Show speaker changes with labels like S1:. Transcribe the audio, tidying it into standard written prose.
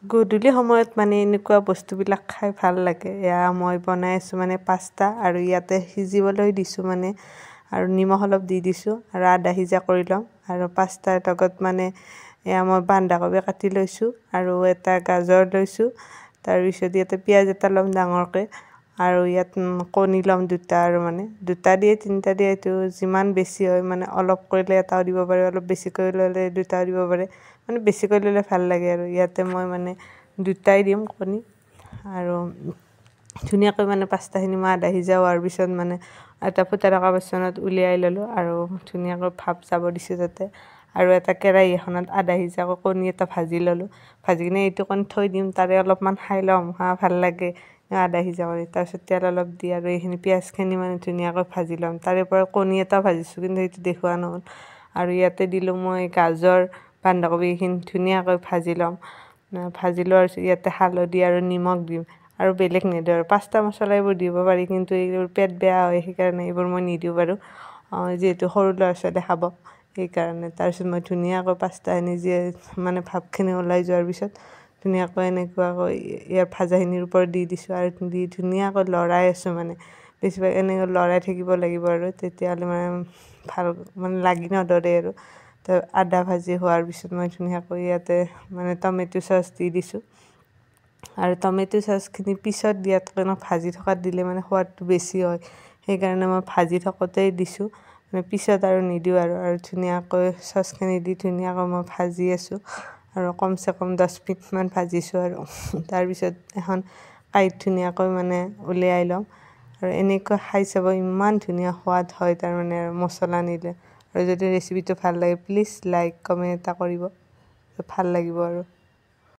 S1: গধূলি সময়ত মানে এনেকুৱা বস্তুবিলাক খাই ভাল লাগে। এয়া মই বনাই আছোঁ মানে পাস্তা আৰু ইয়াতে সিজিবলৈ দিছোঁ মানে আৰু নিমখ অলপ দি দিছোঁ আৰু আধা সিজা কৰি ল'ম আৰু পাস্তাৰ লগত মানে এয়া মই বন্ধাকবি কাটি লৈছোঁ আৰু এটা গাজৰ লৈছোঁ। তাৰপিছত ইয়াতে পিঁয়াজ এটা ল'ম ডাঙৰকৈ আৰু ইয়াত কণী ল'ম দুটা আৰু মানে দুটা দিয়ে তিনিটা দিয়ে এইটো যিমান বেছি হয় মানে অলপ কৰিলে এটাও দিব পাৰে, অলপ বেছিকৈ ল'লে দুটাও দিব পাৰে, মানে বেছিকৈ ল'লে ভাল লাগে আৰু ইয়াতে মই মানে দুটাই দিম কণী আৰু ধুনীয়াকৈ মানে পাস্তাখিনি মই আধা সিজা হোৱাৰ পিছত মানে এটা ফুটা থকা বাচনত উলিয়াই ল'লোঁ আৰু ধুনীয়াকৈ ভাপ যাব দিছোঁ তাতে আৰু এটা কেৰাহী এখনত আধা সিজাকৈ কণী এটা ভাজি ল'লোঁ। ভাজি কিনে এইটো কণী থৈ দিম, তাৰে অলপমান খাই ল'ম ভাল লাগে আধা সিজা কৰি। তাৰপিছত তেল অলপ দি আৰু এইখিনি পিঁয়াজখিনি মানে ধুনীয়াকৈ ভাজি ল'ম। তাৰে পৰা কণী এটা ভাজিছোঁ কিন্তু সেইটো দেখুওৱা নহ'ল আৰু ইয়াতে দিলোঁ মই গাজৰ বন্ধাকবি এইখিনি ধুনীয়াকৈ ভাজি ল'ম। ভাজি লোৱাৰ পিছত ইয়াতে হালধি আৰু নিমখ দিম আৰু বেলেগ নিদিওঁ আৰু পাস্তা মছলা এইবোৰ দিব পাৰি কিন্তু এইবোৰ পেট বেয়া হয় সেইকাৰণে এইবোৰ মই নিদিওঁ বাৰু, যিহেতু সৰু ল'ৰা ছোৱালীয়ে খাব সেইকাৰণে। তাৰপিছত মই ধুনীয়াকৈ পাস্তাখিনি মানে ভাপখিনি ওলাই যোৱাৰ পিছত ধুনীয়াকৈ এনেকুৱাকৈ ইয়াৰ ভাজাখিনিৰ ওপৰত দি দিছোঁ আৰু দি ধুনীয়াকৈ লৰাই আছোঁ মানে বেছিভাগ এনেকৈ লৰাই থাকিব লাগিব আৰু তেতিয়াহ'লে মানে ভাল মানে লাগি নধৰে আৰু। তো আধা ভাজি হোৱাৰ পিছত মই ধুনীয়াকৈ ইয়াতে মানে টমেটো চচ দি দিছোঁ আৰু টমেটো চচখিনি পিছত দিয়াতকৈ মই ভাজি থকাত দিলে মানে সোৱাদটো বেছি হয় সেইকাৰণে মই ভাজি থাকোঁতেই দিছোঁ, মানে পিছত আৰু নিদিওঁ আৰু ধুনীয়াকৈ চচখিনি দি ধুনীয়াকৈ মই ভাজি আছোঁ আৰু কমচে কম 10 মিনিটমান ভাজিছোঁ আৰু তাৰপিছত এখন কাঁহীত ধুনীয়াকৈ মানে উলিয়াই ল'ম আৰু এনেকৈ খাই চাব ইমান ধুনীয়া সোৱাদ হয় তাৰমানে আৰু মছলা নিদিলে। আৰু যদি ৰেচিপিটো ভাল লাগে প্লিজ লাইক কমেণ্ট এটা কৰিব, ভাল লাগিব আৰু।